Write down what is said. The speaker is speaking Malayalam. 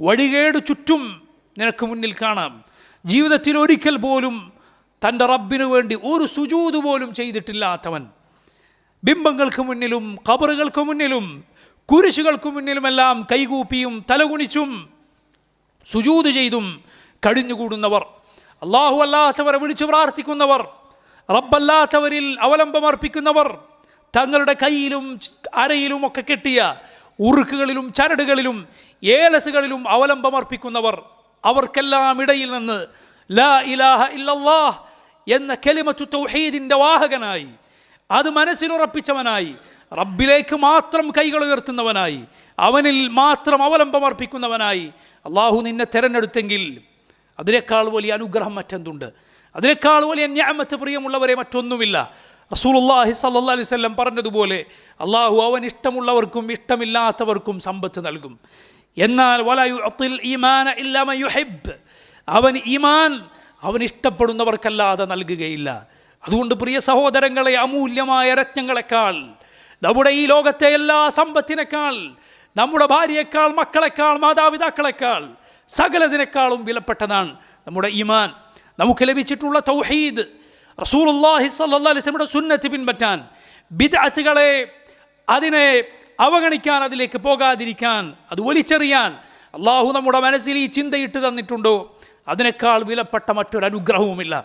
വഴികേട് ചുറ്റും നിനക്ക് മുന്നിൽ കാണാം. ജീവിതത്തിൽ ഒരിക്കൽ പോലും തൻ്റെ റബ്ബിനു വേണ്ടി ഒരു സുജൂദ് പോലും ചെയ്തിട്ടില്ലാത്തവൻ, ബിംബങ്ങൾക്ക് മുന്നിലും ഖബറുകൾക്ക് മുന്നിലും കുരിശുകൾക്ക് മുന്നിലുമെല്ലാം കൈകൂപ്പിയും തലകുണിച്ചും സുജൂദ് ചെയ്തും കഴിഞ്ഞുകൂടുന്നവർ, അല്ലാഹു അല്ലാത്തവരെ വിളിച്ചു പ്രാർത്ഥിക്കുന്നവർ, റബ്ബല്ലാത്തവരിൽ അവലംബമർപ്പിക്കുന്നവർ, തങ്ങളുടെ കയ്യിലും അരയിലും ഒക്കെ കെട്ടിയ ഉറുക്കുകളിലും ചരടുകളിലും ഏലസുകളിലും അവലംബമർപ്പിക്കുന്നവർ, അവർക്കെല്ലാം ഇടയിൽ നിന്ന് ലാ ഇലാഹ ഇല്ലല്ലാഹ് എന്ന കലിമത്തു തൗഹീദിൻ്റെ വാഹകനായി, അത് മനസ്സിലുറപ്പിച്ചവനായി, റബ്ബിലേക്ക് മാത്രം കൈകൾ ഉയർത്തുന്നവനായി, അവനിൽ മാത്രം അവലംബമർപ്പിക്കുന്നവനായി അള്ളാഹു നിന്നെ തിരഞ്ഞെടുത്തെങ്കിൽ അതിനേക്കാൾ വലിയ അനുഗ്രഹം മറ്റെന്തുണ്ട്? അതിനേക്കാൾ വലിയ നിഅമത്ത് പ്രിയമുള്ളവരെ മറ്റൊന്നുമില്ല. റസൂലുള്ളാഹി സ്വല്ലല്ലാഹു അലൈഹി വസല്ലം പറഞ്ഞതുപോലെ അള്ളാഹു അവൻ ഇഷ്ടമുള്ളവർക്കും ഇഷ്ടമില്ലാത്തവർക്കും സമ്പത്ത് നൽകും. എന്നാൽ വലാ യുഅ്തിൽ ഈമാന ഇല്ലാ മൻ യുഹിബ്ബ്, അവൻ ഈമാൻ അവൻ ഇഷ്ടപ്പെടുന്നവർക്കല്ലാതെ നൽകുകയില്ല. അതുകൊണ്ട് പ്രിയ സഹോദരങ്ങളെ, അമൂല്യമായ രത്നങ്ങളെക്കാൾ, നമ്മുടെ ഈ ലോകത്തെ എല്ലാ സമ്പത്തിനേക്കാൾ, നമ്മുടെ ഭാര്യയേക്കാൾ, മക്കളെക്കാൾ, മാതാപിതാക്കളെക്കാൾ, സകലതിനേക്കാളും വിലപ്പെട്ടതാണ് നമ്മുടെ ഈമാൻ. നമുക്ക് ലഭിച്ചിട്ടുള്ള തൗഹീദ്, റസൂലുള്ളാഹി സ്വല്ലല്ലാഹു അലൈഹി വസല്ലമയുടെ സുന്നത്ത് പിൻപറ്റാൻ, ബിദ്അത്തുകളെ അതിനെ അവഗണിക്കാൻ, അതിലേക്ക് പോകാതിരിക്കാൻ, അത് വലിച്ചെറിയാൻ അള്ളാഹു നമ്മുടെ മനസ്സിൽ ഈ ചിന്തയിട്ട് തന്നിട്ടുണ്ടോ? അതിനേക്കാൾ വിലപ്പെട്ട മറ്റൊരു അനുഗ്രഹവുമില്ല.